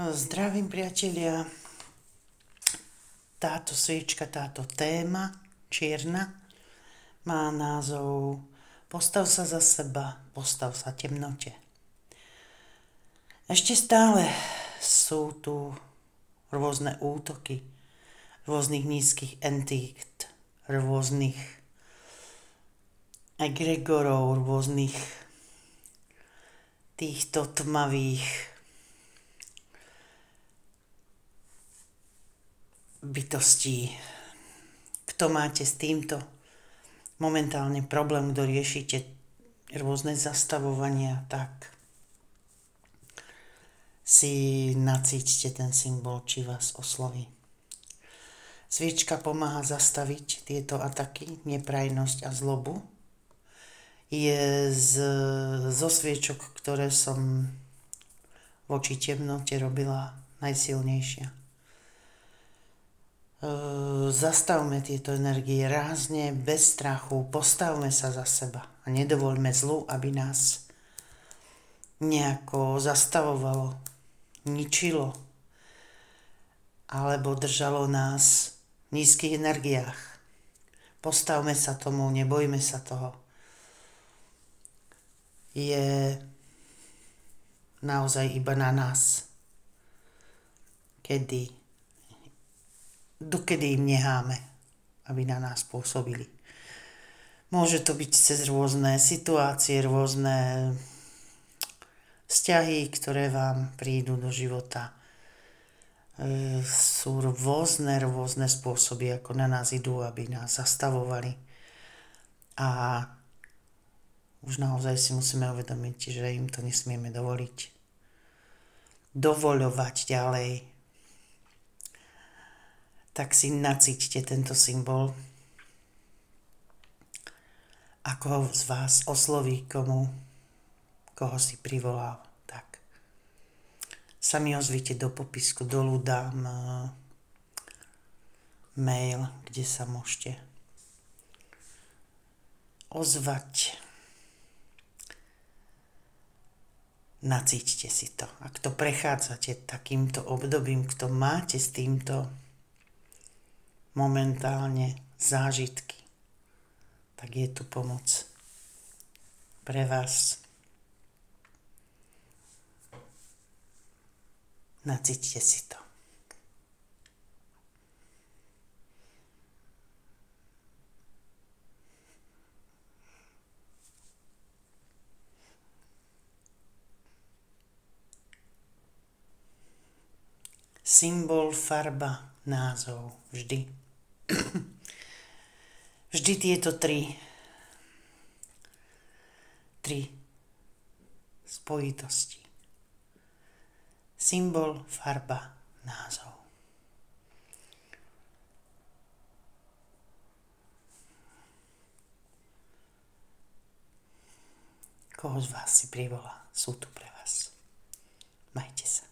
Zdravím, priatelia. Táto sviečka, táto téma čierna má názov Postav sa za seba, postav sa temnote. Ešte stále sú tu rôzne útoky rôznych nízkych entíkt, rôznych egregorov, rôznych týchto tmavých bytostí. Kto máte s týmto momentálne problém, kto riešite rôzne zastavovania, tak si nacíťte ten symbol, či vás osloví. Sviečka pomáha zastaviť tieto ataky, neprajnosť a zlobu. Je zo sviečok, ktoré som voči temnote robila najsilnejšia. Zastavme tieto energie rázne, bez strachu, postavme sa za seba a nedovoľme zlu, aby nás nejako zastavovalo, ničilo alebo držalo nás v nízkych energiách. Postavme sa tomu, nebojme sa toho. Je naozaj iba na nás, dokedy im necháme, aby na nás pôsobili. Môže to byť cez rôzne situácie, rôzne vzťahy, ktoré vám prídu do života. Sú rôzne spôsoby, ako na nás idú, aby nás zastavovali. A už naozaj si musíme uvedomiť, že im to nesmieme dovoliť. Dovoľovať ďalej. Tak si nacíťte tento symbol, ako ho z vás osloví, koho si privolal. Tak sa mi ozvite do popisku, dolu dám mail, kde sa môžete ozvať. Nacíťte si to. Ak to prechádzate takýmto obdobím, kto máte s týmto momentálne zážitky, tak je tu pomoc pre vás. Nacíťte si to. Symbol, farba, názov. Vždy tieto tri spojitosti. Symbol, farba, názov. Koho z vás si privolá, sú tu pre vás. Majte sa.